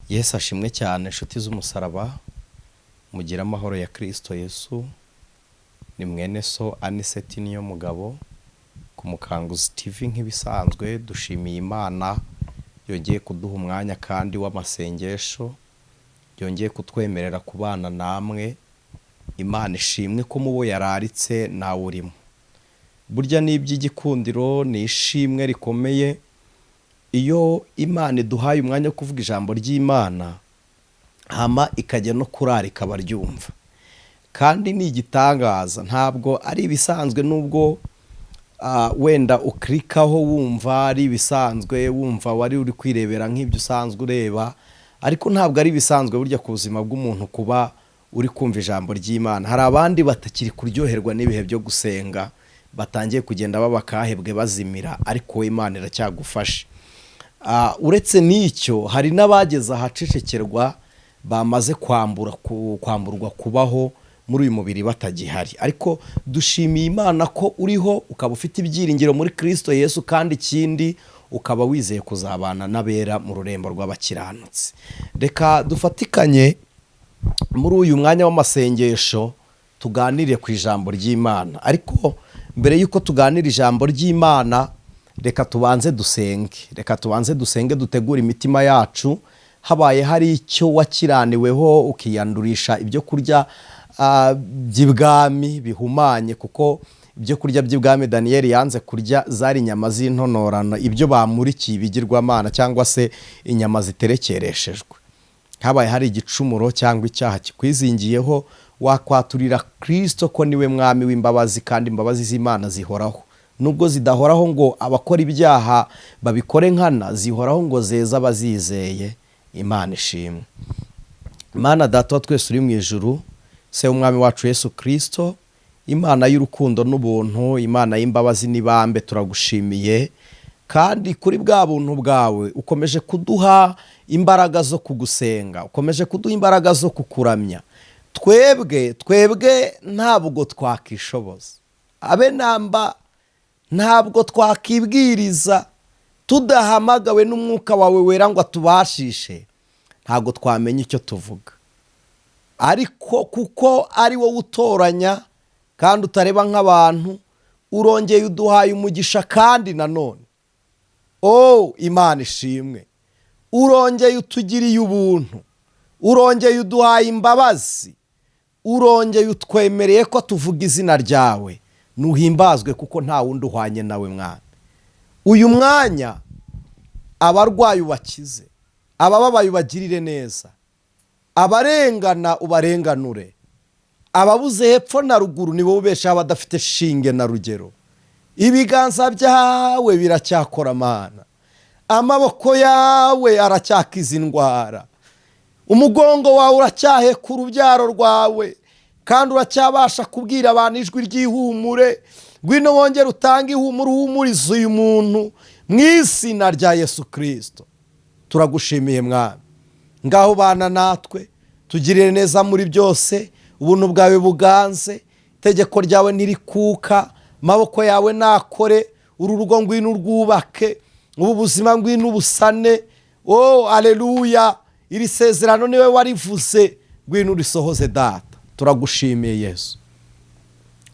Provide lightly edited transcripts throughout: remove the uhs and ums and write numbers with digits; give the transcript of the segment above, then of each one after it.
Yesu ashimwe cyane inshuti z'umusaraba mugira amahoro ya Kristo Yesu. Ni mwene so Anicet niyomugabo ku Mukanguzi TV. Nk'ibisanzwe dushimiye Imana yongeye kuduha umwanya kandi w'amasengesho, yongeye kutwemerera kubana namwe. Imana ishimwe ko mubo yararitse nawe urimo. Burya n'iby'igikundiro ni ishimwe rikomeye iyo Imana iduhaye umwanya wo kuvuga ijambo ry'Imana, hama ikajya no kurarika abaryumva. Kandi ni igitangaza, ntabwo ari ibisanzwe nubwo wenda uklikaho wumva ari ibisanzwe, wumva wari uri kwirebera nk'ibyo usanzwe ureba, ariko ntabwo ari ibisanzwe burya ku buzima bw'umuntu kuba uri kumva ijambo ry'Imana. Hari abandi batakiri kuryoherwa n'ibihe byo gusenga, batangiye kugenda babakahebwe bazimira, ariko Imana iracyagufasha. Uretse n'icyo, hari n'abageze ahacecekerwa bamaze kwamburwa kubaho muri uyu mubiri batagihari, ariko dushimiye Imana ko uriho ukaba ufite ibyiringiro muri Kristo Yesu, kandi ikindi ukaba wizeye kuzabana n'abera mu rurembo rw'abakiranutsi. Reka dufatikanye muri uyu mwanya w'amasengesho tuganire ku ijambo ry'Imana, ariko mbere y'uko tuganira ijambo ry'Imana reka tubanze dusenge, dutegura imitima yacu. Habaye hari icyo wakiraniweho ukiyandurisha ibyo kurya by'ibwami bihumanye, kuko ibyo kurya by'ibwami Daniyeli yanze kurya zari inyama z'intonorano, ibyo bamurikiye ibigirwamana cyangwa se inyama ziterekereshejwe. Habaye hari igicumuro cyangwa icyaha kikwizingiyeho, wakwaturira Kristo ko niwe mwami w'imbabazi, kandi imbabazi z'Imana zihoraho. Nubwo zidahoraho ngo abakora ibyaha babikore nkana, zihoraho ngo zeza abazizeye. Imana ishimwe. Imana Data wa twese uri mu ijuru, se umwami wacu Yesu Kristo, Imana y'urukundo n'ubuntu, Imana y'imbabazi n'ibambe, turagushimiye kandi kuri bwa buntu bwawe ukomeje kuduha imbaraga zo kugusenga, ukomeje kuduha imbaraga zo kukuramya. Twebwe ntabwo twakishoboza, abe namba ntabwo twakibwiriza tudahamagawe n'umwuka wawe wera ngo atubashishe, ntabwo twamenya icyo tuvuga. Ariko kuko ari wowe utoranya kandi utareba nk'abantu, urongeye uduhaye umugisha. kandi nanone Imana ishimwe, urongeye utugiriye ubuntu, urongeye uduhaye imbabazi, urongeye utwemereye ko tuvuga izina ryawe. Nuhimbazwe kuko nta wundi uhwanye nawe mwami. Uyu mwanya abarwayi ubakize, abababaye ubagirire neza, abarengana ubarenganure, ababuze hepfo na ruguru nibo ubeshaho abadafite shinge na rugero. Ibiganza byawe biracyakora Mana, amaboko yawe aracyakiza indwara, umugongo wawe uracyahe ku rubyaro rwawe, kandi uracyabasha kubwira abantu ijwi ry'ihumure. Ngwino wongere utange ihumure, uhumurize uyu muntu mu izina rya Yesu Kristo. Turagushimiye mwami, ngaho bana natwe, tugirire neza muri byose. Ubuntu bwawe buganze, itegeko ryawe ntirikuka, amaboko yawe nakore. Uru rugo ngwino urwubake, ubu buzima ngwino ubusane. Aleluya, iri sezerano niwe warivuze, ngwino urisohoze Data. Turagushimiye Yesu,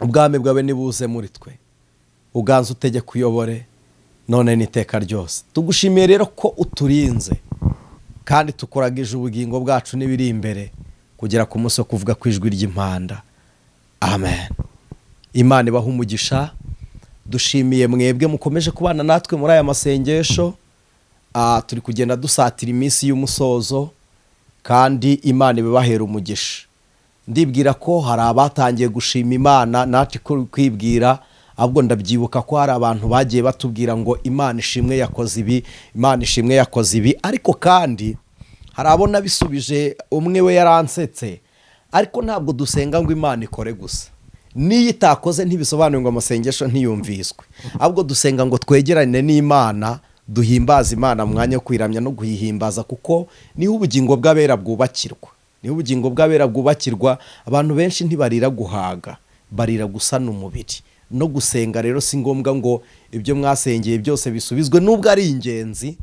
ubwami bwawe nibuze muri twe, uganze utegeka uyobore none n'iteka ryose. Tugushimiye rero ko uturinze kandi tukuragije ubugingo bwacu n'ibiri imbere, kugera ku munsi wo kuvuga ku ijwi ry'impanda. Amen. Imana ibaha umugisha. Dushimiye mwebwe mukomeje kubana natwe muri aya masengesho. Turi kugenda dusatira iminsi y'umusozo, kandi Imana ibibahera umugisha. Ndibwira ko hari abatangiye gushima Imana, nati kwibwira, ahubwo ndabyibuka ko hari abantu bagiye batubwira ngo Imana ishimwe yakoze ibi, Imana ishimwe yakoze ibi. Ariko kandi hari abona bisubije, umwe we yaransetse, ariko ntabwo dusenga ngo Imana ikore gusa. Niyo itakoze ntibisobanuye ngo amasengesho ntiyumviswe, ahubwo dusenga ngo twegerane n'Imana, duhimbaza Imana mwanya wo kwiramya no guhihimbaza, kuko niho ubugingo bw'abera bwubakirwa. Niho ubugingo bw'abera bwubakirwa. Abantu benshi ntibarira guhaga, barira gusana umubiri. No gusenga rero si ngombwa ngo ibyo mwasengeye byose bisubizwe, nubwo ari ingenzi,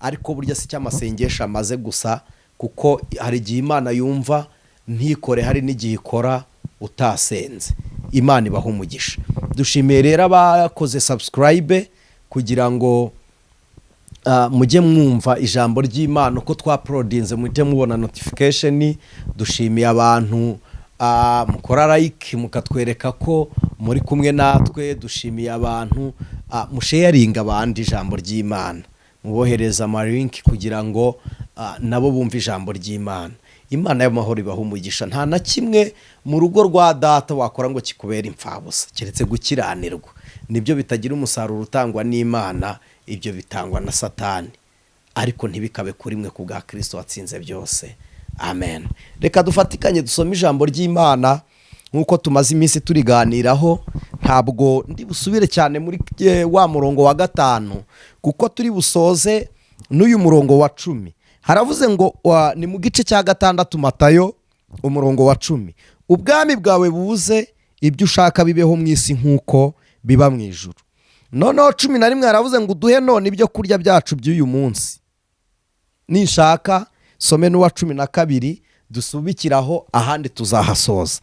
ariko burya si cy'amasengesho amaze gusa kuko hari igihe Imana yumva ntikore, hari n'igihe ikora utasenze. Imana ibaha umugisha. Dushimiye rero abakoze subscribe kugira ngo mujye mwumva ijambo ry'Imana uko twaprodinze, mujye mubona notification. Dushimiye abantu mukora like mukatwereka ko muri kumwe natwe. Dushimiye abantu musharinga abandi ijambo ry'Imana, mubohereza ama link kugira ngo nabo bumve ijambo ry'Imana. Imana y'amahoro ibaha umugisha. Nta na kimwe mu rugo rwa data wakora ngo kikubera impfabusa keretse gukiranirwa. Nibyo bitagira umusaruro utangwa n'Imana, ibyo bitangwa na Satani, ariko ntibikabe kuri mwe kubwa Kristo watsinze byose. Amen. Reka dufatikanye dusome ijambo ry'Imana nkuko tumaze iminsi turiganiraho. Ntabwo ndi busubire cyane muri wa murongo wa 5 kuko turi busoze n'uyu murongo wa 10. Haravuze ngo ni mu gice cya 6 Matayo umurongo wa 10, ubwami bwawe buze, ibyo ushaka bibeho mu isi nkuko biba mu ijuru. Noneho 11 haravuze ngo duhe none ibyo kurya byacu by'uyu munsi. Nishaka some n'uwa 12 dusubikiraho, ahandi tuzahasoza.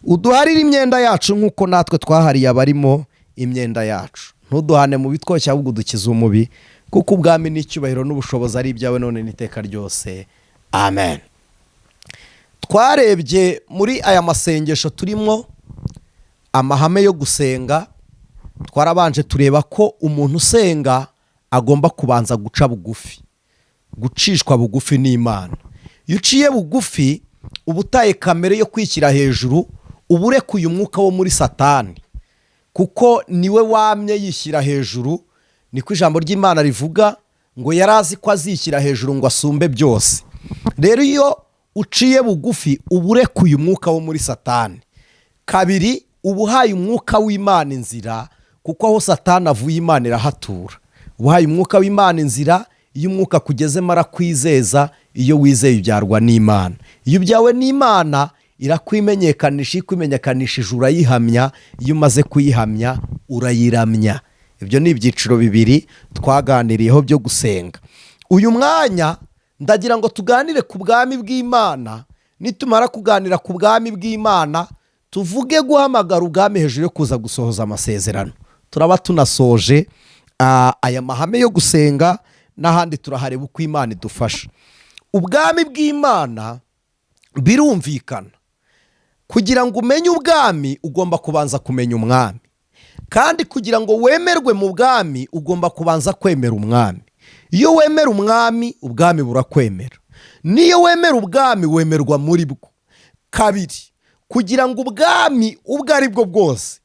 Uduharire imyenda yacu nkuko natwe twahariye abarimo imyenda yacu. Ntuduhane mu bitwoshya, ahubwo dukize umubi, kuko ubwami n'icyubahiro n'ubushobozi ari ibyawe none n'iteka ryose. Amen. Twarebye muri aya masengesho turimo amahame yo gusenga. Twarabanje tureba ko umuntu usenga agomba kubanza guca bugufi, gucishwa bugufi n'Imana. Iyo uciye bugufi ubutaye kamere yo kwishyira hejuru, uburekuye umwuka wo muri Satani, kuko niwe wamye yishyira hejuru. Niko ijambo ry'Imana rivuga ngo yarazi ko azishyira hejuru ngo asumbe byose. Rero iyo uciye bugufi uburekuye umwuka wo muri Satani. Kabiri, ubuhaye umwuka w'Imana inzira, kuko aho Satani avuye Imana irahatura. Ubuhaye umwuka w'Imana inzira, iyo umwuka kugezemo arakwizeza, iyo wizeye ubyarwa n'Imana. Iyo ubyawe n'Imana irakwimenyekanisha, ikwimenyekanishije urayihamya, iyo umaze kuyihamya urayiramya. Ibyo ni ibyiciro bibiri twaganiriyeho byo gusenga. Uyu mwanya ndagira ngo tuganire ku bwami bw'Imana. Nitumara kuganira ku bwami bw'Imana, tuvuge guhamagara ubwami hejuru yo kuza gusohoza amasezerano. Turaba tunasoje aya mahame yo gusenga, n'ahandi turahareba uko Imana idufasha. Ubwami bw'Imana birumvikana. Kugira ngo umenye ubwami ugomba kubanza kumenya umwami, kandi kugira ngo wemerwe mu bwami ugomba kubanza kwemera umwami. Iyo wemera umwami, ubwami burakwemera. Niyo wemera ubwami, wemerwa muri bwo. Kabiri, kugira ngo ubwami ubwo ari bwo bwose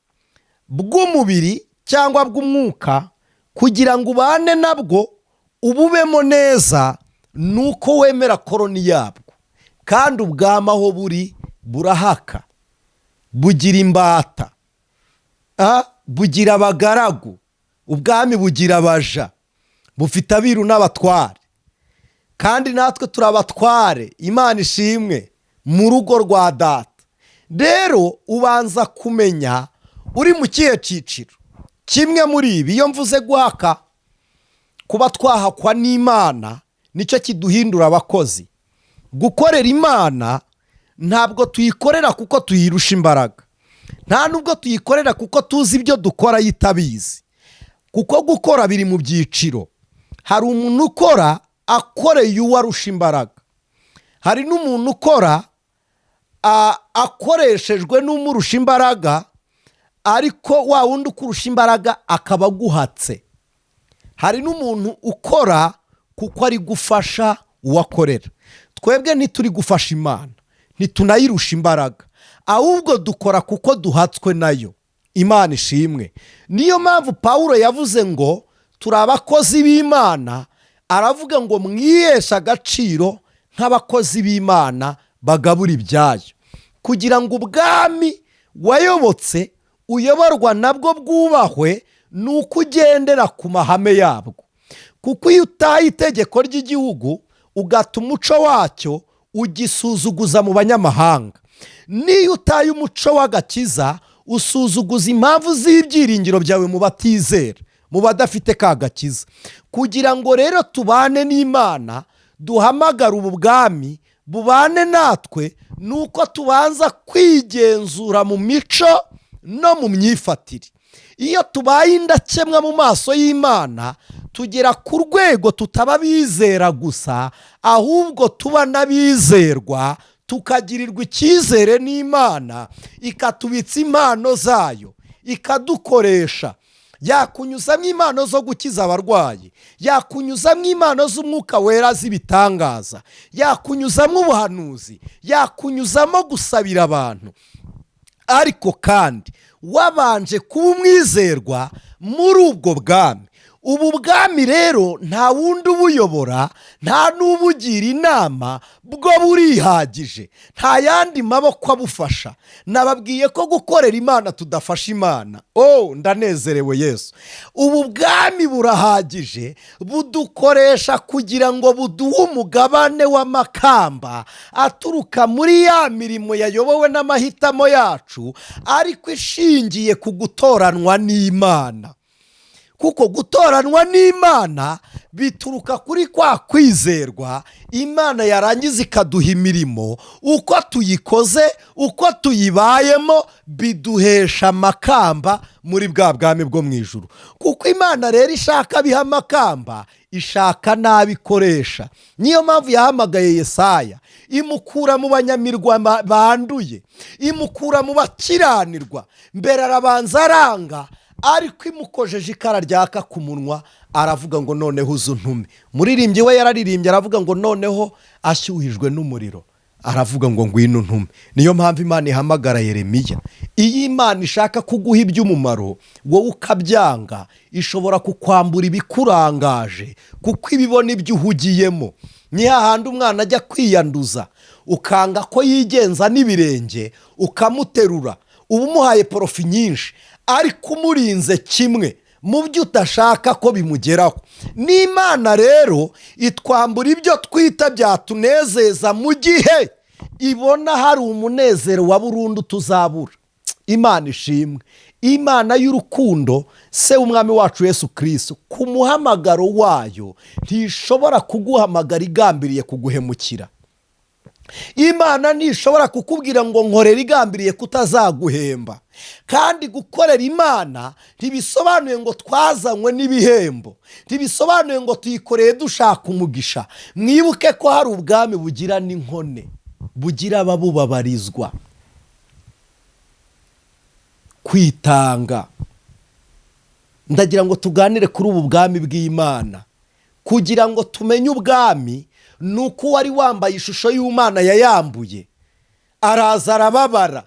bw'umubiri cyangwa bw'umwuka, kugira ngo ubane nabwo ububemo neza, nuko wemera koroni yabwo. Kandi ubwami aho buri burahaka, bugira imbata, bugira abagaragu. Ubwami bugira abaja, bufite abiru n'abatware, kandi natwe turabatware. Imana ishimwe mu rugo rwa data. Rero ubanza kumenya uri mu kihe cyiciro. Kimwe muri ibi, iyo mvuze guhaka, kuba twahakwa n'Imana nicyo kiduhindura abakozi. Gukorera Imana ntabwo tuyikorera kuko tuyirusha imbaraga, nta nubwo tuyikorera kuko tuzi ibyo dukora yitabizi, kuko gukora biri mu byiciro. Hari umuntu ukora akoreye uwarusha imbaraga, hari n'umuntu ukora akoreshejwe n'umurusha imbaraga, ariko wa wundi ukurusha imbaraga akaba aguhatse. Hari n'umuntu ukora kuko ari gufasha uwakorera. Twebwe ntituri gufasha Imana, ntitunayirusha imbaraga, ahubwo dukora kuko duhatswe nayo. Imana ishimwe. Niyo mpamvu Pawulo yavuze ngo turi abakozi b'Imana, aravuga ngo mwihesha agaciro nk'abakozi b'Imana bagabura ibyayo, kugira ngo ubwami wayobotse uyoborwa nabwo bwubahwe, nuko ugendera ku mahame yabwo. Kuko iyo utaye itegeko ry'igihugu ugata umuco wacyo, ugisuzuguza mu banyamahanga. Niyo utaye umuco w'agakiza, usuzuguza impamvu z'ibyiringiro byawe mu batizera, mu badafite ka gakiza. Kugira ngo rero tubane n'Imana, duhamagara ubu bwami bubane natwe, ni uko tubanza kwigenzura mu mico no mu myifatire. Iyo tubaye indakemwa mu maso y'Imana, tugera ku rwego tutaba bizera gusa, ahubwo tuba n'abizerwa, tukagirirwa icyizere n'Imana, ikatubitsa impano zayo, ikadukoresha. Yakunyuzamo impano zo gukiza abarwayi, yakunyuzamo impano z'umwuka wera z'ibitangaza, yakunyuzamo ubuhanuzi, yakunyuzamo gusabira abantu. Ariko kandi wabanje kuba umwizerwa muri ubwo bwami. Ubu bwami rero nta wundi ubuyobora, nta n'ubugira inama, bwo burihagije, nta yandi maboko abufasha. Nababwiye ko gukorera Imana tudafasha Imana. Ndanezerewe Yesu. Ubu bwami burahagije, budukoresha kugira ngo buduhe umugabane w'amakamba aturuka muri ya mirimo yayobowe n'amahitamo yacu, ariko ishingiye ku gutoranwa n'Imana. Kuko gutoranwa n'Imana bituruka kuri kwa kwizerwa. Imana yarangiza ikaduha imirimo, uko tuyikoze, uko tuyibayemo, biduhesha amakamba muri bwa bwami bwo mu ijuru. Kuko Imana rero ishaka biha amakamba, ishaka n'abikoresha. Niyo mpamvu yahamagaye Yesaya, imukura mu banyamirwa banduye, imukura mu bakiranirwa. Mbere arabanza aranga, ariko imukojeje ikara ryaka ku munwa, aravuga ngo noneho uzuntume. Muririmbyi we yararirimbye aravuga ngo noneho ashyuhijwe n'umuriro, aravuga ngo ngwino ntume. Niyo mpamvu Imana ihamagara Yeremiya. Iyo Imana ishaka kuguha iby'umumaro, wowe ukabyanga, ishobora kukwambura ibikurangaje, kuko ibibona ibyo uhugiyemo. Ni hahandi umwana ajya kwiyanduza, ukanga ko yigenza n'ibirenge, ukamuterura, uba umuhaye porofi nyinshi, ariko umurinze kimwe mu byo udashaka ko bimugeraho. N'Imana rero itwambura ibyo twita byatunezeza mu gihe ibona hari umunezero wa burundu tuzabura. Imana ishimwe. Imana y'urukundo, se w'umwami wacu Yesu Kristo, ku muhamagaro wayo ntishobora kuguhamagara igambiriye kuguhemukira. Imana ntishobora kukubwira ngo nkorera igambiriye kutazaguhemba. Kandi gukorera Imana ntibisobanuye ngo twazanywe n'ibihembo, ntibisobanuye ngo tuyikoreye dushaka umugisha. Mwibuke ko hari ubwami bugira n'inkone, bugira ababubabarizwa, kwitanga. Ndagira ngo tuganire kuri ubu bwami bw'Imana, kugira ngo tumenye ubwami. Nuko wari wambaye ishusho y'Imana yayambuye, araza arababara.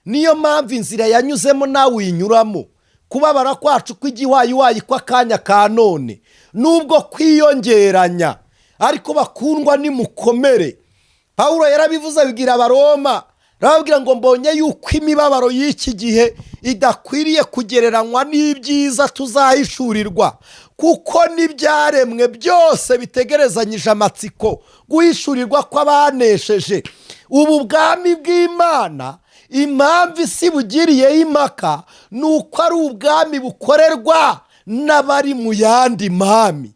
Niyo mpamvu inzira yanyuzemo nawe uyinyuramo. Kubabara kwacu kw'igiwayiwayi kw'akanya ka none, nubwo kwiyongeranya, ariko bakundwa nimukomere. Pawulo yarabivuze abibwira Abaroma, arababwira ngo mbonye yuko imibabaro y'iki gihe idakwiriye kugereranywa n'ibyiza tuzahishurirwa, kuko n'ibyaremwe byose bitegerezanyije amatsiko guhishurirwa kw'abanesheje. Ubu bwami bw'Imana, impamvu isi bugiriyeho impaka, ni uko ari ubwami bukorerwa n'abari mu yandi mami.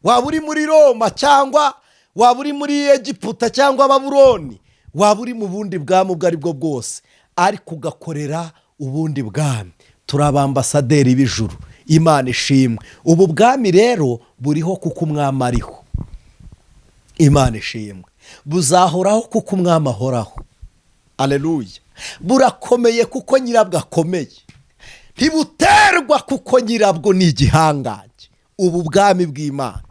Waba uri muri Roma, cyangwa waba uri muri Egiputa cyangwa Babuloni, waba uri mu bundi bwami ubwo ari bwo bwose, ariko ugakorera ubundi bwami. Turi abambasaderi b'ijuru. Imana ishimwe. Ubu bwami rero buriho kuko umwami ariho. Imana ishimwe. Buzahoraho kuko umwami ahoraho. Aleluya. Burakomeye kuko nyirabwo akomeye. Ntibuterwa kuko nyirabwo ni igihangange. Ubu bwami bw'Imana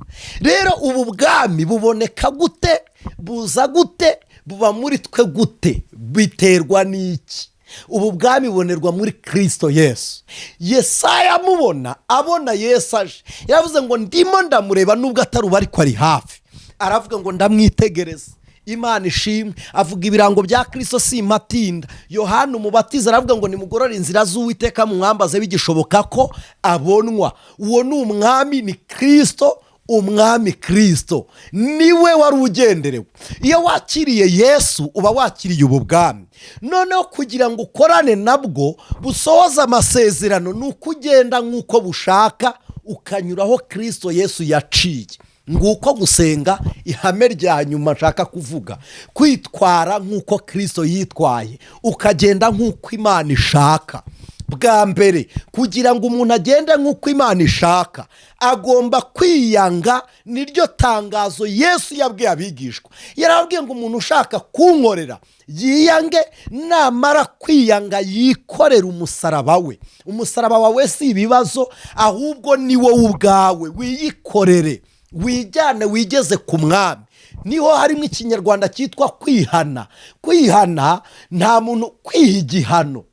rero, ubu bwami buboneka gute? Buza gute? Buba muri twe gute? Biterwa n'iki? Ubu bwami bubonerwa muri Kristo Yesu. Yesaya amubona, abona Yesu aje, yavuze ngo ndimo ndamureba nubwo ataruba ariko ari hafi. Aravuga ngo ndamwitegereza. Imana ishimwe. Avuga ibirango bya Kristo simpatinda. Yohana umubatiza aravuga ngo nimugorore inzira z'Uwiteka, mumwambaze bigishoboka ko abonwa. Uwo ni umwami, ni Kristo. Umwami Kristo niwe wari ugenderewe. Iyo wakiriye Yesu uba wakiriye ubu bwami. Noneho kugira ngo ukorane nabwo busohoza amasezerano, ni uko ugenda nk'uko bushaka, ukanyuraho Kristo Yesu yaciye. nguko gusenga ihame rya nyuma nshaka kuvuga, kwitwara nk'uko Kristo yitwaye, ukagenda nk'uko Imana ishaka. Bwa mbere kugira ngo umuntu agende nk'uko Imana ishaka agomba kwiyanga. Niryo tangazo Yesu yabwiye abigishwa, yarabwiye ngo umuntu ushaka kunkorera yiyange, namara kwiyanga yikorera umusaraba we. Umusaraba wawe si ibibazo, ahubwo ni wowe ubwawe, wiyikorere, wijyane, wigeze ku mwami. Niho harimo ikinyarwanda cyitwa kwihana. Kwihana nta muntu kwiha igihano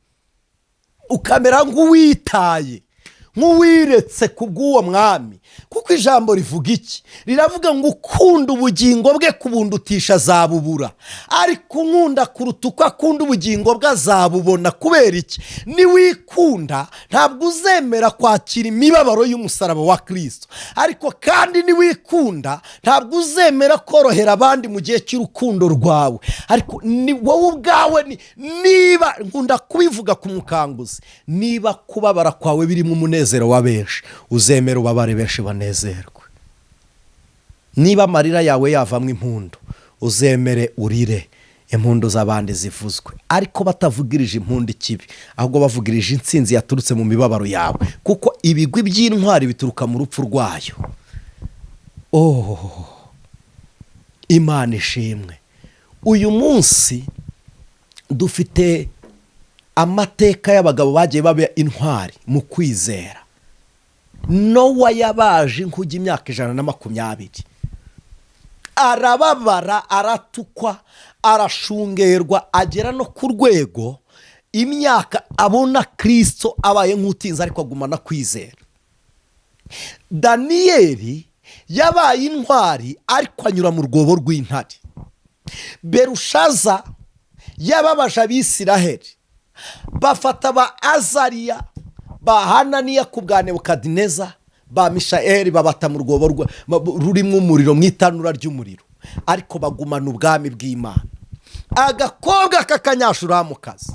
ukamera nk'uwitaye, nk'uwiretse ku bw'uwo mwami. Kuko ijambo rivuga iki? Riravuga ngo ukunda ubugingo bwe kubundutisha azabubura, ariko unkunda kuruta uko akunda ubugingo bwe azabubona. Kubera iki? Niwikunda ntabwo uzemera kwakira imibabaro y'umusaraba wa Kristo, ariko kandi niwikunda ntabwo uzemera korohera abandi mu gihe cy'urukundo rwawe. Ariko ni wowe ubwawe. Niba nkunda kubivuga ku mukanguzi, niba kubabara kwawe birimo umunezero wa benshi, uzemera ubabare benshi banezerwe. Niba amarira yawe yavamo impundu, uzemere urire impundu z'abandi zivuzwe, ariko batavugirije impundu ikibi, ahubwo bavugirije intsinzi yaturutse mu mibabaro yawe. Kuko ibigwi by'intwari bituruka mu rupfu rwayo. Imana ishimwe. Uyu munsi dufite amateka y'abagabo bagiye baba intwari mu kwizera. Nowa yabaje inkuge imyaka 120, arababara, aratukwa, arashungerwa, agera no ku rwego imyaka abona Kristo abaye nk'utinze, ariko agumana kwizera. Daniyeli yabaye intwari, ariko anyura mu rwobo rw'intare. Berushaza yababaje Abisiraheli, bafata ba Azariya, ba Hananiya ku bwa Nebukadineza, ba Mishayeli babata mu rwobo rurimo umuriro, mu itanura ry'umuriro, ariko bagumana ubwami bw'Imana. Agakobwa k'akanyashuramukazi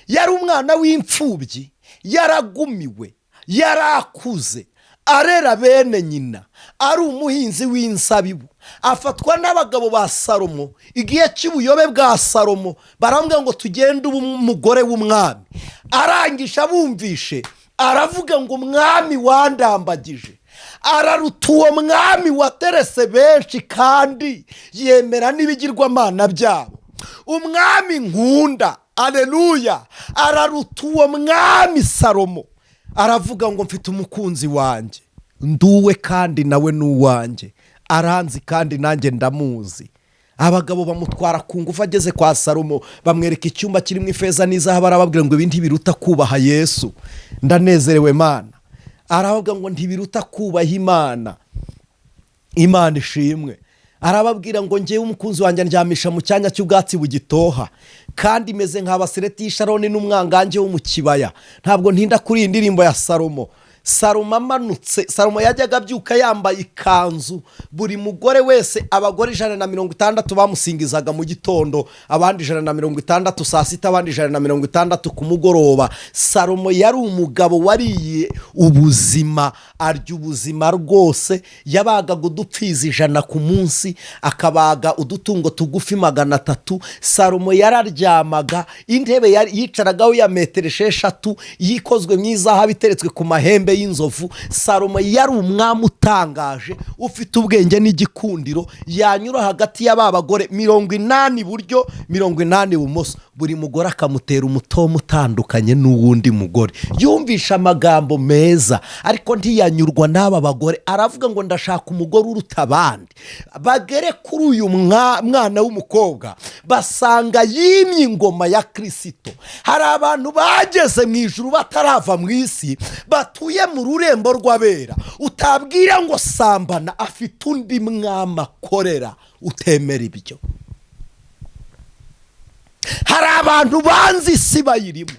yari umwana w'imfubyi, yaragumiwe, yarakuze, arera bene nyina, ari umuhinzi w'insabibu. Afatwa n'abagabo ba Salomo igihe cy'ubuyobe bwa Salomo, barambwira ngo tugende umugore w'umwami. Arangisha bumvishe, aravuga ngo umwami wandambagije araruta uwo mwami waterese benshi, kandi yemera n'ibigirwamana byabo. Umwami nkunda, aleluya, araruta uwo mwami Salomo. Aravuga ngo mfite umukunzi wanjye, nduwe kandi nawe n'uwanjye, aranzi kandi nanjye ndamuzi. Abagabo bamutwara ku ngufu, ageze kwa Salomo bamwereka icyumba kirimo ifeza n'izahabu, arababwira ngo ibindi biruta kubaha Yesu. Ndanezerewe Mana. Aravuga ngo ntibiruta kubaha Imana. Imana ishimwe. Arababwira ngo ngewe umukunzi wanjye ndyamisha mu cyanya cy'ubwatsi bugitoha, kandi meze nk'abasereti y'Isharoni n'umwangange wo mu kibaya. Ntabwo ntinda kuri iyi ndirimbo ya Salomo. Salomo amanutse, Salomo yajyaga abyuka yambaye ikanzu. Buri mugore wese, abagore 160 bamusingizaga mu gitondo, abandi 160 saa sita, abandi 160 ku mugoroba. Salomo yari umugabo wariye ubuzima, arya ubuzima rwose. Yabaga udupfizi 100 ku munsi, akabaga udutungo tugufi 300. Salomo yararyamaga, intebe yicaragaho ya 6 yikozwe mu izahabu iteretswe ku mahembe y'inzovu. Salomo yari umwami utangaje, ufite ubwenge n'igikundiro. Yanyura hagati y'abagore 80 iburyo 80 ibumoso, buri mugore akamutera umutomo utandukanye n'uwundi mugore. Yumvisha amagambo meza, ariko ntiyanyurwa n'aba bagore. Aravuga ngo ndashaka umugore uruta abandi. Bagere kuri uyu mwana w'umukobwa, basanga yimye ingoma ya Kristo. Hari abantu bageze mu ijuru batarava mu isi, batuye mu rurembo rw'abera. Utabwira ngo sambana, afite undi mwami akorera, utemera ibyo. Hari abantu banzi isi bayirimo.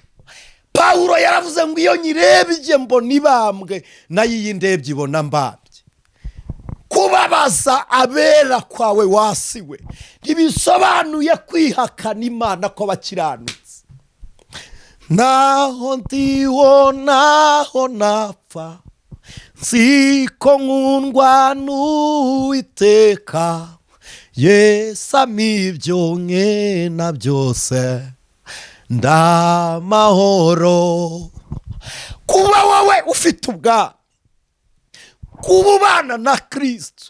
Pawulo yaravuze ngo iyo nyirebye mbona ibambwe, nayo iyi ndebye ibona mbambye. Kubabaza abera kwawe wasiwe ntibisobanuye kwihakana Imana ko bakiranutse. Naho ndiho naho napfa, nziko nkundwa n'Uwiteka, Yesu ampa ibyo nkena byose, ndamahoro. Kuba wowe ufite ubwami, kuba ubana na Kristo.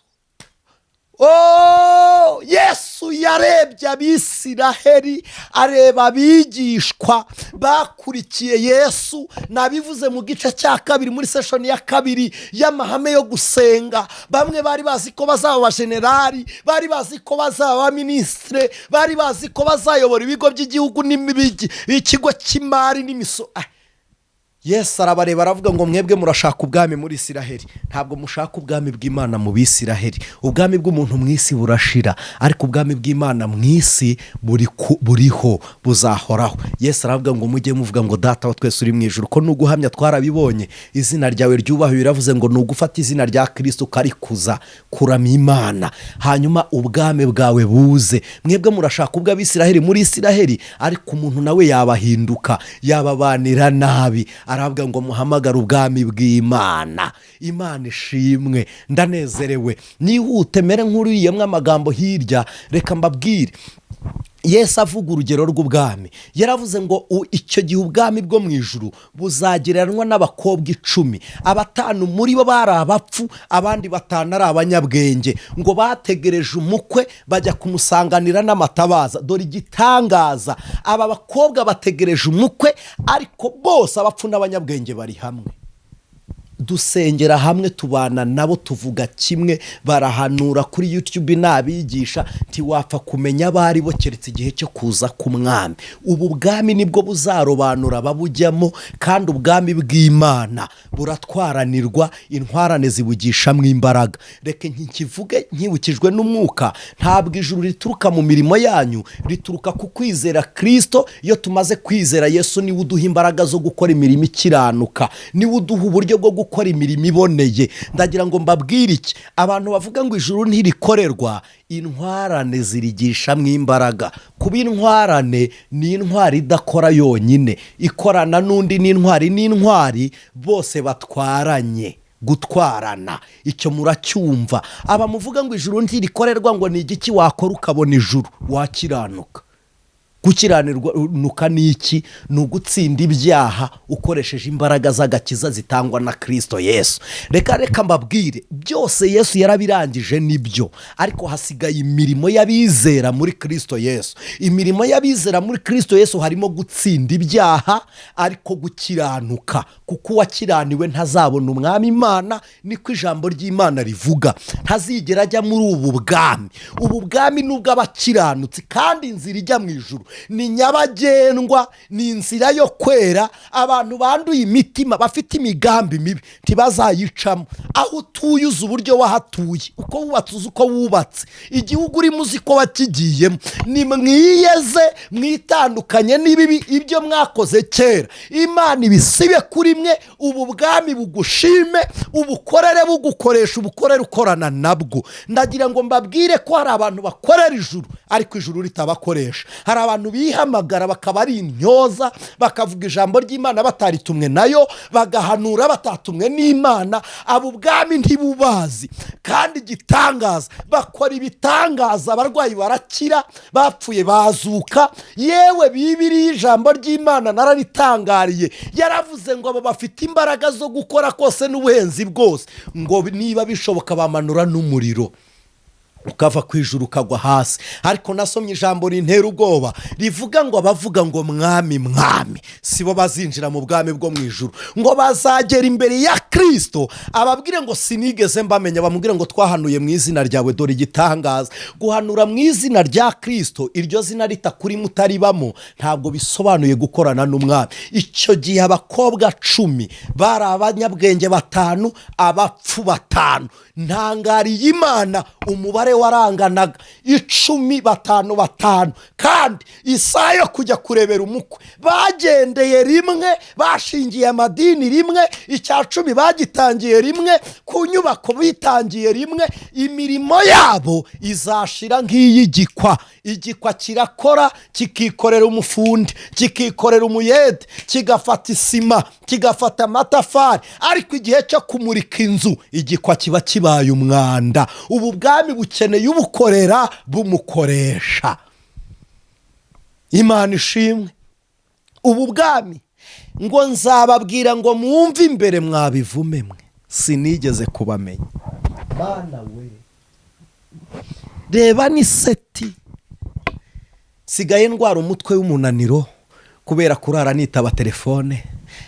Yesu yarebye Abisiraheli, areba abigishwa bakurikiye Yesu. Nabivuze mu gice cya kabiri muri session ya kabiri y'amahame yo gusenga. Bamwe bari bazi ko bazaba abajenerali, bari bazi ko bazaba abaminisitire, bari bazi ko bazayobora ibigo by'igihugu n'ikigo cy'imari n'imisoro. Yesu arabareba aravuga ngo mwebwe murashaka ubwami muri Isiraheli, ntabwo mushaka ubwami bw'Imana mu Bisiraheli. Ubwami bw'umuntu mu isi burashira, ariko ubwami bw'Imana mu isi buriho, buzahoraho. Yesu aravuga ngo mujye muvuga ngo Data wa twese uri mu ijuru. Ko nuguhamya twarabibonye, izina ryawe ryubahwe. Biravuze ngo nugufata izina rya Kristo ukarikuza, kuramya Imana, hanyuma ubwami bwawe buze. Mwebwe murashaka ubw'Abisiraheli muri Isiraheli, ariko umuntu nawe yabahinduka, yababanira nabi. Aravuga ngo muhamagara ubwami bw'Imana. Imana ishimwe, ndanezerewe. Nihute mere nk'uriyemwe amagambo hirya, reka mbabwire. Yesu avuga urugero rw'ubwami, yaravuze ngo icyo gihe ubwami bwo mu ijuru buzagereranwa n'abakobwa 10. 5 muri bo bari abapfu, abandi 5 ari abanyabwenge, ngo bategereje umukwe bajya kumusanganira n'amatabaza. Dore igitangaza, aba bakobwa bategereje umukwe, ariko bose abapfu n'abanyabwenge bari hamwe. Dusengera hamwe, tubana nabo, tuvuga kimwe, barahanura kuri YouTube n'abigisha. Ntiwapfa kumenya abari bo keretse igihe cyo kuza k'umwami. Ubu bwami nibwo buzarobanura babujyamo, kandi ubwami bw'Imana buratwaranirwa, intwarane zibugishamo imbaraga. Reke nkivuge nkibukijwe n'umwuka, ntabwo ijuru rituruka mu mirimo yanyu, rituruka ku kwizera Kristo. Iyo tumaze kwizera Yesu, niwe uduha imbaraga zo gukora imirimo ikiranuka, niwe uduha uburyo bwo gukora imirimo iboneye. Ndagira ngo mbabwire iki, abantu bavuga ngo ijuru ntirikorerwa, intwarane zirigishamo imbaraga. Kuba intwarane ni intwari idakora yonyine, ikorana n'undi n'intwari bose batwaranye. Gutwarana, icyo muracyumva. Aba muvuga ngo ijuru ntirikorerwa, ngo ni igiki wakora ukabona ijuru? Wakiranuka. Gukiranirwa ni iki? Ni ugutsinda ibyaha ukoresheje imbaraga z'agakiza zitangwa na Kristo Yesu. Reka mbabwire, byose Yesu yarabirangije nibyo, ariko hasigaye imirimo y'abizera muri Kristo Yesu. Imirimo y'abizera muri Kristo Yesu harimo gutsinda ibyaha, ariko gukiranuka, kuko uwakiraniwe ntazabona umwami Imana. Niko ijambo ry'Imana rivuga. Ntazigera ajya muri ubu bwami. Ubu bwami n'ubw'abakiranutsi, kandi inzira ijya mu ijuru ni nyabagendwa, ni inzira yo kwera. Abantu banduye imitima, bafite imigambi mibi, ntibazayicamo. Aho utuye uzi uburyo wahatuye, uko wubatse uzi uko wubatse, igihugu urimo uzi ko wakigiyemo. Ni mwiyeze, mwitandukanye n'ibibi ibyo mwakoze kera. Imana ibisibe kuri mwe, ubu bwami bugushime, ubukorere bugukoresha, ubukorere ukorana nabwo. Ndagira ngo mbabwire ko hari abantu bakorera ijuru, ariko ijuru ritabakoresha. Hari abantu bihamagara bakaba ari intyoza, bakavuga ijambo ry'Imana bataritumwe nayo, bagahanura batatumwe n'Imana. Abo ubwami ntibubazi, kandi igitangaza, bakora ibitangaza, abarwayi barakira, bapfuye bazuka. Yewe Bibiliya, ijambo ry'Imana nararitangariye, yaravuze ngo abo bafite imbaraga zo gukora kose n'ubuhenzi bwose, ngo niba bishoboka bamanura n'umuriro ukava ku ijuru ukagwa hasi. Ariko nasomye ijambo rintera ubwoba, rivuga ngo abavuga ngo mwami mwami sibo bazinjira mu bwami bwo mu ijuru, ngo bazagera imbere ya Kristo ababwire ngo sinigeze mbamenya. Bamubwire ngo twahanuye mu izina ryawe. Dore igitangaza, guhanura mu izina rya Kristo, iryo zina ritakuri mutaribamo, ntabwo bisobanuye gukorana n'umwami. Icyo gihe abakobwa 10 bari abanyabwenge 5, abapfu 5. Ntangariye Imana umubare waranganaga 10 batanu batanu, kandi isaha yo kujya kurebera umukwe bagendeye rimwe, bashingiye amadini rimwe, 10 bagitangiye rimwe, ku nyubako bitangiye rimwe. Imirimo yabo izashira nk'iy'igikwa. Igikwa kirakora, kikikorera umufundi, kikikorera umuyede, kigafata isima, kigafata amatafari, ariko igihe cyo kumurika inzu igikwa kiba kibaye umwanda. Ubu bwami bukeneye ubukorera bumukoresha. Imana ishimwe. Ubu bwami ngo nzababwira ngo mwumve imbere mwabivume mwe, sinigeze kubamenya. Bana we, reba Anicet, sigaye ndwara umutwe w'umunaniro kubera kurara nitaba telefone.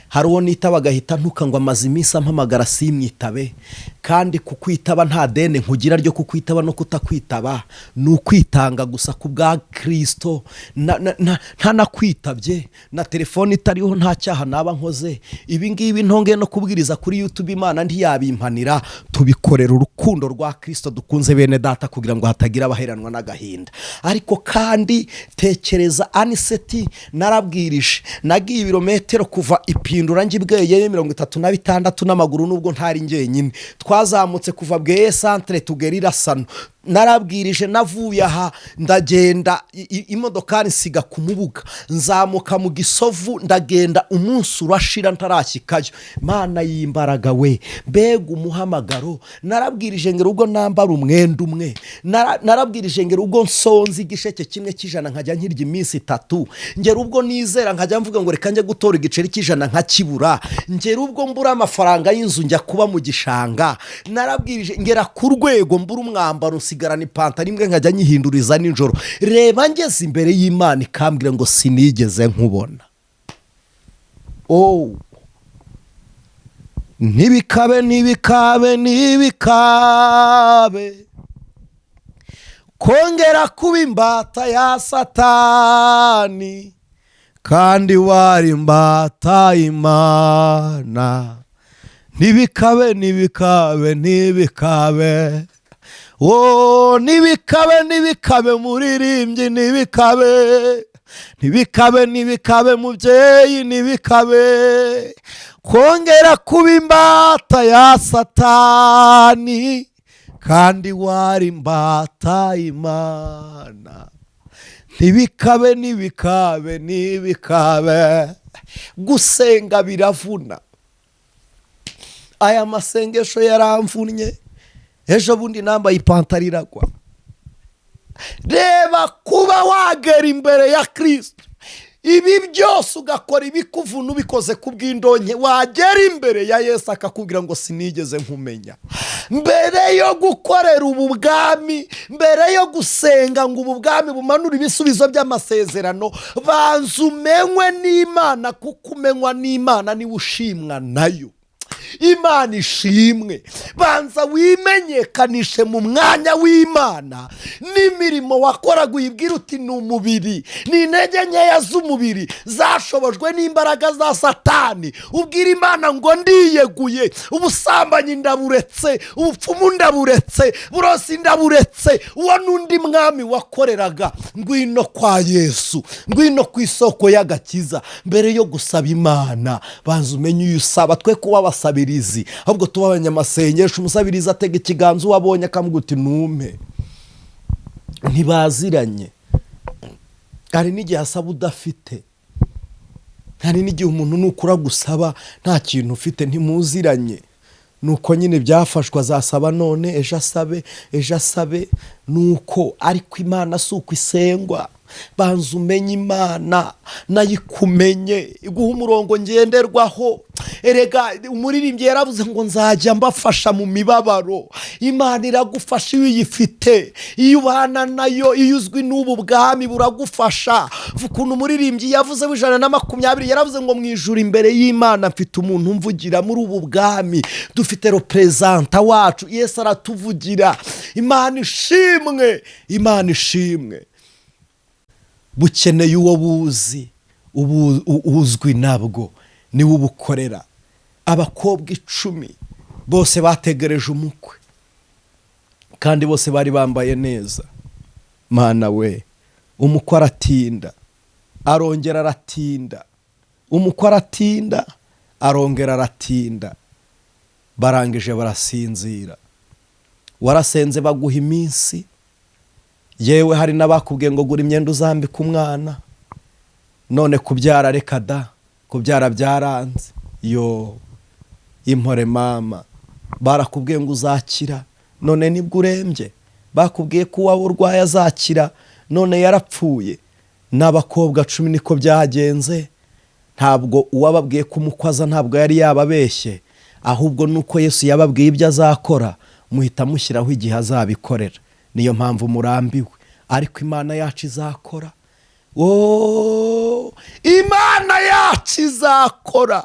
Hari uwo nitaba agahita ntuka ngo amaze iminsi ampamagara simwitabe, kandi kukwitaba nta dene nkugira ryo kukwitaba no kutakwitaba, ni ukwitanga gusa ku bwa Kristo. Nta nakwitabye na telefone itariho nta cyaha naba nkoze. Ibi ngibi ntongeye no kubwiriza kuri YouTube, Imana ntiyabimpanira. Tubikorera urukundo rwa Kristo dukunze bene data, kugira ngo hatagira abaheranwa n'agahinda. Ariko kandi tekereza Anicet, narabwirije nagiye ibirometero kuva Ipindura njibweye 36 n'amaguru, nubwo ntari njyenyine. Twazamutse kuva bweye centre tugerira Sano. Narabwirije navuye aha ndagenda imodoka nsiga ku Mubuga, nzamuka mu Gisovu, ndagenda umunsi urashira ntarashyikayo. Mana y'imbaraga we, mbega umuhamagaro. Narabwirije ngero ubwo nambara umwenda umwe, narabwirije ngero ubwo nsonzi igisheke kimwe cy'ijana nkajya nkirya iminsi 3, ngero ubwo nizera nkajya mvuga ngo reka njye gutora igiceri cy'ijana nkakibura, ngero ubwo mbura amafaranga y'inzu njya kuba mu gishanga. Narabwirije ngera ku rwego mbura umwambaro sigarana ipantaro imwe nkajya nyihinduriza nijoro. Reba ngeze imbere y'Imana ikambwira ngo sinigeze nkubona. Ntibikabe kongera kuba imbata ya Satani, kandi wari imbata y'Imana. Ntibikabe ntibikabe muririmbyi, ntibikabe mubyeyi, ntibikabe kongera kuba imbata ya Satani, kandi wari imbata y'Imana. Ntibikabe gusenga biravuna. Aya masengesho yaramvunnye. Ejo bundi nambaye ipantaro iragwa. Reba kuba wagera imbere ya Kristo, ibi byose ugakora ibikuvuna ubikoze kubw'indonke, wagera imbere ya Yesu akakubwira ngo sinigeze nkumenya. Mbere yo gukorera ubu bwami, mbere yo gusenga ngo ubu bwami bumanura ibisubizo by'amasezerano, banza umenywe n'Imana, kuko umenywa n'Imana niwe ushimwa nayo. Imana ishimwe. Banza wimenyekanishe mu mwanya w'Imana, n'imirimo wakoraga uyibwira uti ni umubiri, ni intege nkeya z'umubiri zashobojwe n'imbaraga za Satani. Ubwira Imana ngo ndiyeguye, ubusambanyi ndaburetse, ubupfumu ndaburetse, burosi ndaburetse. Uwo n'undi mwami wakoreraga, ngwino kwa Yesu, ngwino ku isoko y'agakiza. Mbere yo gusaba Imana, banza umenye uyu usaba. Twe kuba abasabirizi, ahubwo tuba abanyamasengesho. Umusabirizi atega ikiganza wabonye akamuguti numpe. Ntibaziranye. Hari n'igihe asaba udafite, hari n'igihe umuntu nukura gusaba nta kintu ufite, ntimuziranye. Nuko nyine byafashwa, azasaba none ejo asabe, nuko. Ariko Imana si uko isengwa. Banza umenye Imana nayikumenye, iguha umurongo ngenderwaho. Erega umuririmbyi yaravuze ngo nzajya mbafasha mu mibabaro. Imana iragufasha iyo uyifite, iyo ubana nayo, iyo uzwi n'ubu bwami buragufasha. Ukuntu umuririmbyi yavuze w'120 yaravuze ngo mu ijuru imbere y'Imana mfite umuntu umvugira muri ubu bwami, dufite representa wacu, Yesu aratuvugira. Imana ishimwe, Imana ishimwe. Bukeneye uwo buzi, uzwi nabwo niwe ubukorera. Abakobwa 10 bose bategereje umukwe, kandi bose bari bambaye neza. Mana we, umukwe aratinda arongera aratinda, umukwe aratinda arongera aratinda, barangije barasinzira. Warasenze baguha iminsi, yewe hari n'abakubwiye ngo gura imyenda uzambika umwana, none kubyara reka da, kubyara byaranze. Yo impore mama, barakubwiye ngo uzakira, none nibwo urembye. Bakubwiye ko uwawe urwaye azakira, none yarapfuye. N'abakobwa 10 niko byagenze. Ntabwo uwababwiye ko umukwaza ntabwo yari yababeshye, ahubwo nuko Yesu yababwiye ibyo azakora, muhita mushyiraho igihe azabikorera. Niyo mpamvu murambiwe, ariko Imana yacu izakora. Imana yacu izakora.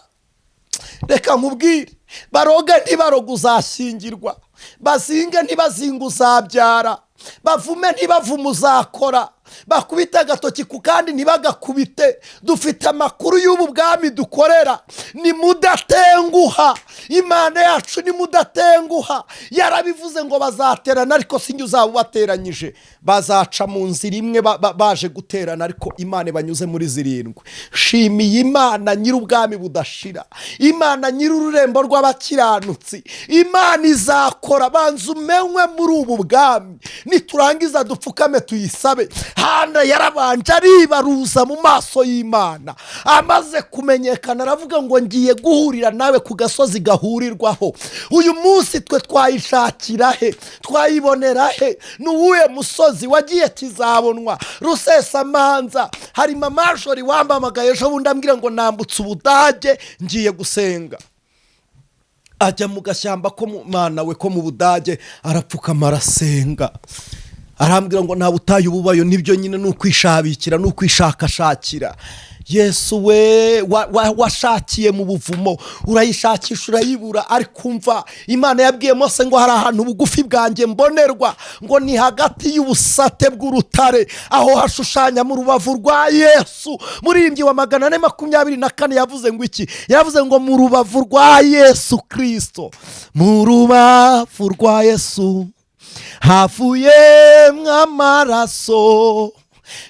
Reka nkubwire, baroga ntibaroga uzashyingirwa, bazinge ntibazinga uzabyara, bavume ntibavume uzakora, bakubita agatoki ku kandi ntibagakubite. Dufite amakuru y'ubu bwami dukorera, ni mudatenguha. Imana yacu ni mudatenguha. Yarabivuze ngo bazaterana ariko sinjye uzaba ubateranyije, bazaca mu nzira imwe baje guterana, ariko Imana banyuze muri 7. Shimiye Imana nyir'ubwami budashira, Imana nyir'ururembo rw'abakiranutsi. Imana izakora. Banza umenywe muri ubu bwami, niturangiza dupfukame tuyisabe. Hana yarabanje aribaruza mu maso y'Imana, amaze kumenyekana aravuga ngo ngiye guhurira nawe ku gasozi gahurirwaho. Uyu munsi twe twayishakira he? Twayibonera he? Nuwuye musozi wagiye kizabonwa? Rusesamanza. Hari mamashori wambamagaye ejo bundi ambwira ngo nambutse Ubudage ngiye gusenga. Ajya mu gashyamba ko Mana we ko mu Budage, arapfukama arasenga. Arambwira ngo nta butayu bubayo, nibyo nyine n'ukwishabikira n'ukwishakashakira. Yesu we washakiye mu buvumo, urayishakisha urayibura, ariko umva Imana yabwiye Mose ngo hari ahantu bugufi bwanjye mbonerwa, ngo ni hagati y'ubusate bw'urutare, aho hashushanya mu rubavu rwa Yesu. Muririmbyi wa 424 yavuze ngo iki? Yavuze ngo mu rubavu rwa Yesu Kristo, mu rubavu rwa Yesu havuye mw'amaraso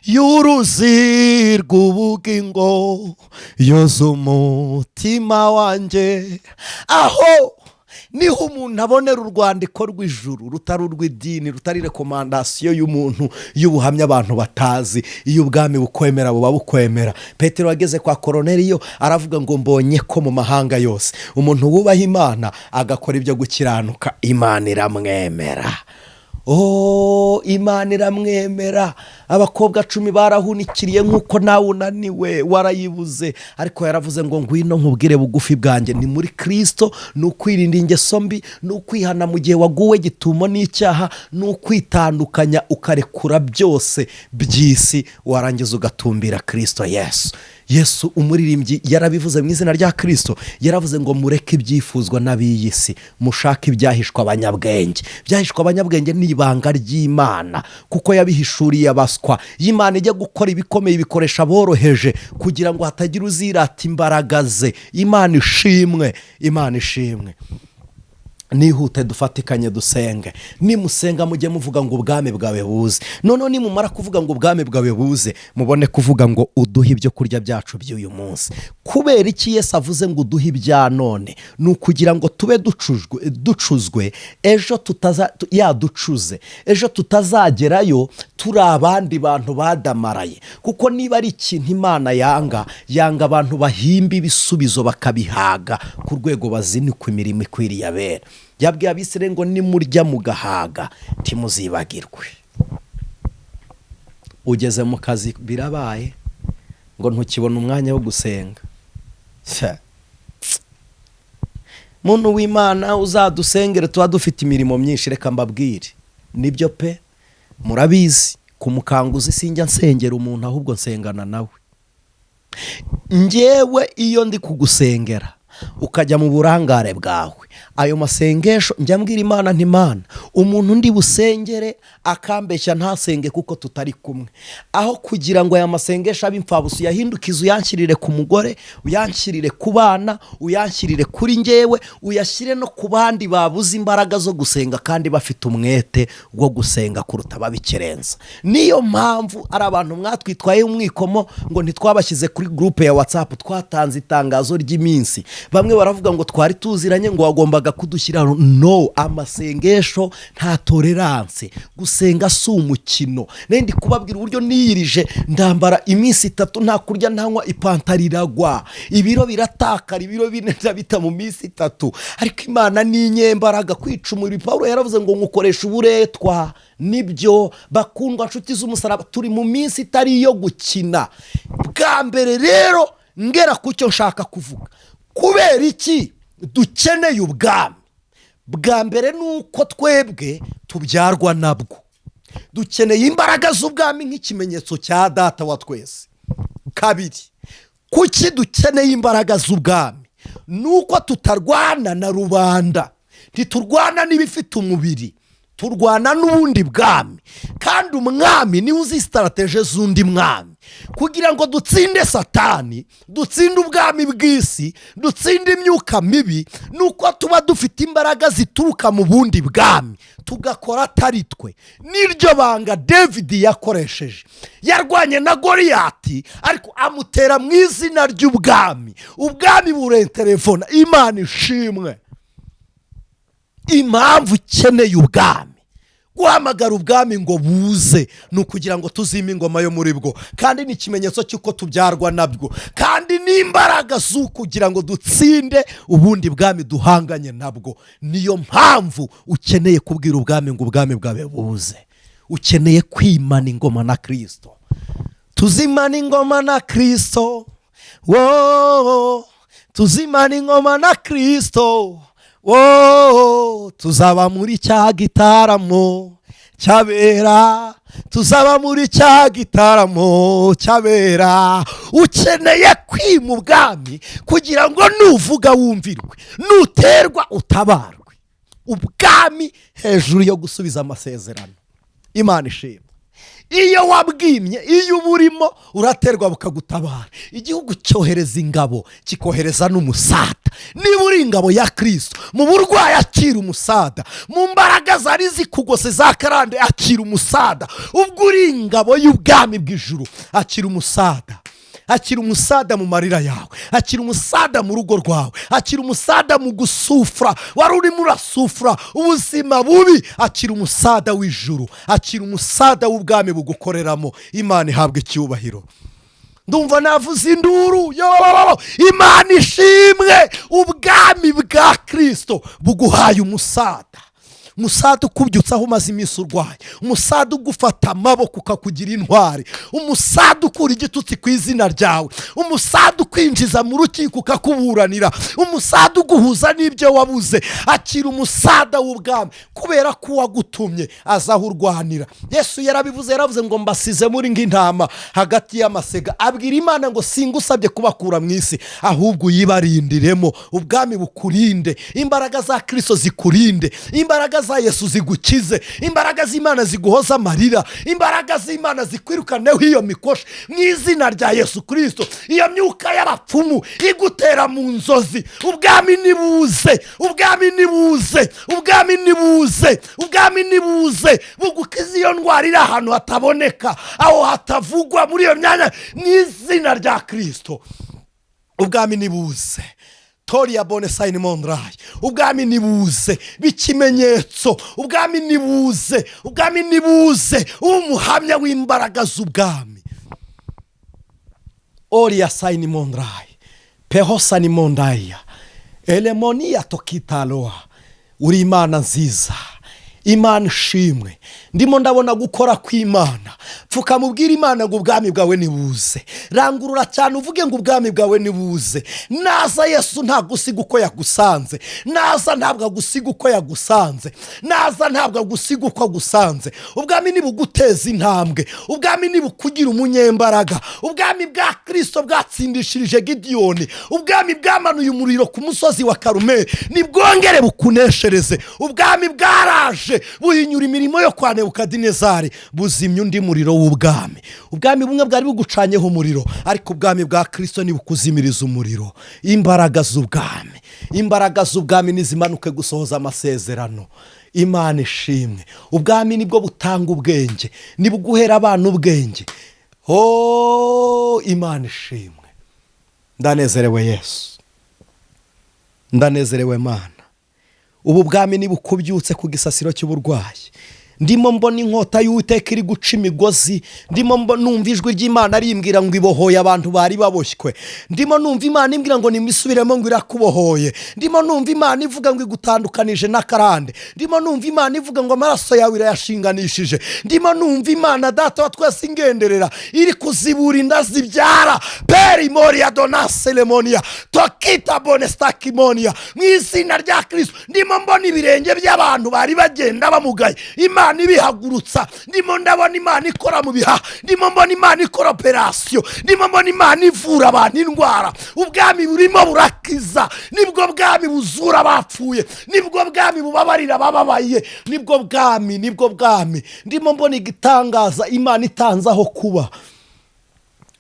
y'uruzi rw'ubugingo, yoza umutima wanjye. Aho niho umuntu abonera urwandiko rw'ijuru, rutari urw'idini, rutari rekomandasiyo y'umuntu, y'ubuhamya abantu batazi. Iyo ubwami bukwemera buba bukwemera. Petero ageze kwa Koroneliyo aravuga ngo mbonye ko mu mahanga yose umuntu wubaha Imana agakora ibyo gukiranuka, Imana iramwemera. Imana iramwemera. Abakobwa 10 barahunikiriye nk'uko nawe unaniwe warayibuze, ariko yaravuze ngo ngwino nkubwire bugufi bwanjye ni muri Kristo, n'ukwirinda ingeso mbi, n'ukwihana mu gihe waguwe gitumo n'icyaha, n'ukwitandukanya ukarekura byose by'isi, warangiza ugatumbira Kristo Yesu. Yesu umuririmbyi yarabivuze mu izina rya Kristo, yaravuze ngo mureke ibyifuzwa n'abiyisi, mushaka ibyahishwa abanyabwenge. Byahishwa abanyabwenge ni ibanga ry'Imana, kuko yabihishuriye abaswa. Imana ijya gukora ibikomeye bikoresha boroheje, kugira ngo hatagira uzirata imbaraga ze. Imana ishimwe, Imana ishimwe. Nihute dufatikanye dusenge. Nimusenga mujye muvuga ngo ubwami bwawe buze. None nimumara kuvuga ngo ubwami bwawe buze, mubone kuvuga ngo uduhe ibyo kurya byacu by'uyu munsi. Kubera iki Yesu avuze ngo uduhe ibya none? Nukugira ngo tube ducuzwe ejo yaducuze, ejo tutazagerayo turi abandi bantu badamaraye. Kuko niba ari ikintu Imana yanga abantu bahimba ibisubizo bakabihaga ku rwego bazinikwa imirimo ikwiriye abera. Yabwiye Abisirayeli ngo nimurya mugahaga ntimuzibagirwe. Ugeze mu kazi birabaye ngo ntukibona umwanya wo gusenga. Muntu w'Imana uzadusengere, tuba dufite imirimo myinshi. Reka mbabwire, nibyo pe, murabizi ku mukanguzi sinjya nsengera umuntu, ahubwo nsengana nawe. Njyewe iyo ndi kugusengera ukajya mu burangare bwawe, ayo masengesho njya mbwira Imana nti Mana, umuntu ndi busengere akambeshya ntasenge kuko tutari kumwe, aho kugira ngo aya masengesho abe imfabusa uyahindukize, uyanshyirire ku mugore, uyanshyirire ku bana, uyanshyirire kuri njyewe, uyashyire no ku bandi babuze imbaraga zo gusenga kandi bafite umwete wo gusenga kuruta babikerenza. Niyo mpamvu ari abantu mwatwitwaye umwikomo ngo ntitwabashyize kuri groupe ya WhatsApp, twatanze itangazo ry'iminsi. Bamwe baravuga ngo twari tuziranye ngo wagombaga kudushyiraho. No, amasengesho nta tolerance, gusenga si umukino. Nendi kubabwira uburyo niyirije ndambara iminsi 3 nta kurya ntanywa, ipantaro iragwa, ibiro biratakara, ibiro binenda bita mu minsi 3. Ariko Imana ni inyembaraga kwica umubiri. Paulo yaravuze ngo ngukoresha uburetwa. Nibyo bakundwa nshuti z'umusaraba, turi mu minsi itari yo gukina. Bwa mbere rero ngera ku cyo nshaka kuvuga, kubera iki dukeneye ubwami? Bwa mbere nuko twebwe tubyarwa nabwo, dukeneye imbaraga z'ubwami nk'ikimenyetso cya data wa twese. Kabiri, kuki dukeneye imbaraga z'ubwami? Nuko tutarwana na rubanda, ntiturwana n'ibifite umubiri, turwana n'ubundi bwami. Kandi umwami niwe uzi strategie z'undi mwami. Kugira ngo dutsinde Satani, dutsinde ubwami bw'isi, dutsinde imyuka mibi, nuko tuba dufite imbaraga zituruka mu bundi bwami, tugakora atari twe. Niryo banga David yakoresheje. Yarwanye na Goliyati ariko amutera mu izina ry'ubwami. Ubwami burenterefona. Imana ishimwe. Impamvu ukeneye ubwami, guhamagara ubwami ngo buze, ni ukugira ngo tuzime ingoma yo muri bwo, kandi ni ikimenyetso cy'uko tubyarwa nabwo, kandi n'imbaraga z'ukugira ngo dutsinde ubundi bwami duhanganye nabwo. Niyo mpamvu ukeneye kubwira ubwami ngo ubwami bwawe buze. Ukeneye kwimana ingoma na Kristo. Tuzimana ingoma na Kristo, tuzimana ingoma na Kristo. Tuzaba muri cya gitaramo cyabera, tuzaba muri cya gitaramo cyabera. Ukeneye kwima ubwami kugira ngo nuvuga wumvirwe, nuterwa utabarwe. Ubwami hejuru yo gusubiza amasezerano. Imana ishimwe. Iyo wabwimye, iyo uburimo uraterwa bukagutabara. Igihugu cyohereza ingabo, kikohereza n'umusada. Niba uri ingabo ya Kristo, mu burwayi akira umusada, mu mbaraga zari zikugose za karande akira umusada. Ubwo uri ingabo y'ubwami bw'ijuru, akira umusada. Akira umusada mu marira yawe, akira umusada mu rugo rwawe, akira umusada mu gusufura, wari urimo urasufura ubuzima bubi. Akira umusada w'ijuru, akira umusada w'ubwami bugukoreramo. Imana ihabwe icyubahiro. Ndumva navuze induru. Imana ishimwe. Ubwami bwa Kristo buguhaye umusada. Umusada ukubyutsa aho umaze iminsi urwaye, umusada ugufata amaboko ukakugira intwari, umusada ukura igitutsi ku izina ryawe, umusada ukwinjiza mu rukiko ukakuburanira, umusada uguhuza n'ibyo wabuze. Akira umusada w'ubwami kubera ko wagutumye azaho urwanira. Yesu yarabivuze, yaravuze ngo mbasize muri nk'intama hagati y'amasega. Abwira Imana ngo singusabye kubakura mu isi, ahubwo uyibarindiremo. Ubwami bukurinde, imbaraga za Kristo zikurinde, imbaraga za Yesu zigukize, imbaraga z'Imana ziguhoza amarira, imbaraga z'Imana zikwirukaneho iyo mikosha mu izina rya Yesu Kristo. Iyo myuka y'abapfumu igutera mu nzozi, ubwami nibuze, ubwami nibuze, ubwami nibuze, ubwami nibuze. Bugukiza iyo ndwara iri ahantu hataboneka, aho hatavugwa muri iyo myanya, mu izina rya Kristo. Ubwami nibuze. Toria bone sayini mondrayi. Ubwami nibuze bikimenyetso. Ubwami nibuze, ubwami nibuze. Umuhamya w'imbaraga z'ubwami. Oria sayini mondrayi. Pehosa ni mondaya. Elemonia tokitaloa. Uri Imana nziza. Imana ishimwe. Ndimo ndabona gukora kw'Imana. Pfuka mubwira Imana ngo ubwami bwawe nibuze. Rangurura cyane uvuge ngo ubwami bwawe nibuze. Naza Yesu ntagusiga uko yagusanze. Naza ntabwo agusiga uko yagusanze. Naza ntabwo agusiga uko agusanze. Ubwami nibuguteza intambwe. Ubwami nibukugira umunyembaraga. Ubwami bwa Kristo bwatsindishirije Gideyoni. Ubwami bwamanuye umuriro ku musozi wa Karumeli. Nibwongere bukuneshereze. Ubwami bwaraje buhinyura imirimo yo kwa Nebukadinezari, buzimya undi muriro w'ubwami. Ubwami bumwe bwari bugucanyeho umuriro, ariko ubwami bwa Kristo nibukuzimiriza umuriro. Imbaraga z'ubwami nizimanuke gusohoza amasezerano. Imana ishimwe. Ubwami nibwo butanga ubwenge, nibuguhera abantu ubwenge. Imana ishimwe. Ndanezerewe Yesu, ndanezerewe Mana. Ubu bwami nibukubyutse ku gisasiro cy'uburwayi. Ndimo mbona inkota y'Uwiteka iri guca imigozi. Ndimo numva ijwi ry'Imana rimbwira ngo ibohoye abantu bari baboshywe. Ndimo numva Imana imbwira ngo nimisubiremo ngo irakubohoye. Ndimo numva Imana ivuga ngo igutandukanije n'akarande. Ndimo numva Imana ivuga ngo amaraso yawe irayashinganishije. Ndimo numva Imana Data wa twese ingenderera iri kuzibura inda zibyara. Perimoria donaselemonia tokita bonestakimonia mu izina rya Kristo. Ndimo mbona ibirenge by'abantu bari bagenda bamugaye. Imana ibihagurutsa. Ndimo ndabona Imana ikora mu biha. Ndimo mbona Imana ikora operasiyo. Ndimo mbona Imana ivura abantu indwara. Ubwami burimo burakiza. Nibwo bwami buzura abapfuye. Nibwo bwami bubabarira abababaye. Nibwo bwami. Ndimo mbona igitangaza Imana itanze aho kuba.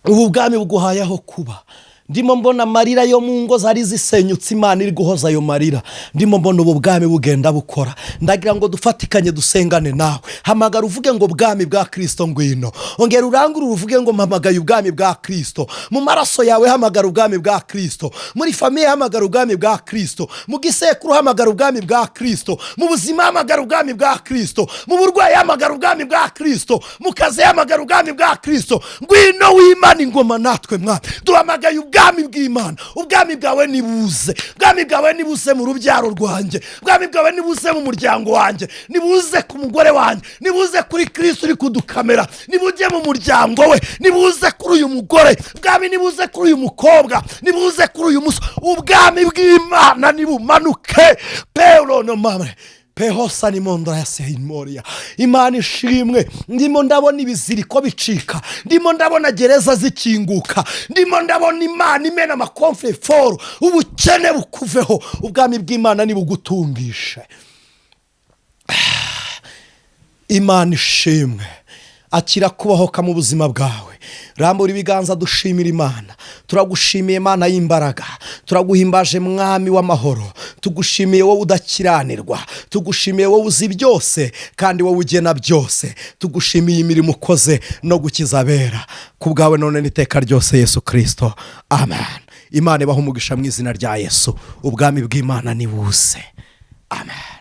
Ubu bwami buguhaye aho kuba. Ndimo mbona amarira yo mu ngo zari zisenyutse, Imana iri guhoza ayo marira. Ndimo mbona ubu bwami bugenda bukora. Ndagira ngo dufatikanye dusengane nawe. Hamagara uvuge ngo ubwami bwa Kristo ngwino. Ongera urangurure uvuge ngo mpamagaye ubwami bwa Kristo. Mu maraso yawe hamagara ubwami bwa Kristo. Muri famiye hamagara ubwami bwa Kristo. Mu gisekuru hamagara ubwami bwa Kristo. Mu buzima hamagara ubwami bwa Kristo. Mu burwayi hamagara ubwami bwa Kristo. Mu kazi hamagara ubwami bwa Kristo. Ngwino w'Imana ingoma natwe mwana. Duhamagaye ubwami bw'Imana. Ubwami bwawe nibuze. Ubwami bwawe nibuze mu rubyaro rwanjye. Ubwami bwawe nibuze mu muryango wanjye. Nibuze ku mugore wanjye. Nibuze kuri Kristo uri kudukamera. Nibuje mu muryango we. Nibuze kuri uyu mugore. Ubwami nibuze kuri uyu mukobwa. Nibuze kuri uyu musore. Ubwami bw'Imana nibumanuke. Pero no mamre. Pehosa ni mondra ya sehimoria. Imana ishimwe. Ndimo ndabona ibiziriko bicika. Ndimo ndabona gereza zikinguka. Ndimo ndabona Imana imena amakonfre foro. Ubukene bukuveho. Ubwami bw'Imana nibugutungishe. Imana ishimwe. Akira kubahoka mu buzima bwawe. Rambura ibiganza dushimira Imana. Turagushimiye Imana y'imbaraga. Turaguhimbaje mwami w'amahoro. Tugushimiye wowe udakiranirwa. Tugushimiye wowe uzi byose kandi wowe ugena byose. Tugushimiye imirimo ukoze no gukiza abera. Kubwawe none n'iteka ryose Yesu Kristo. Amen. Imana ibahe umugisha mu izina rya Yesu. Ubwami bw'Imana nibuze. Amen.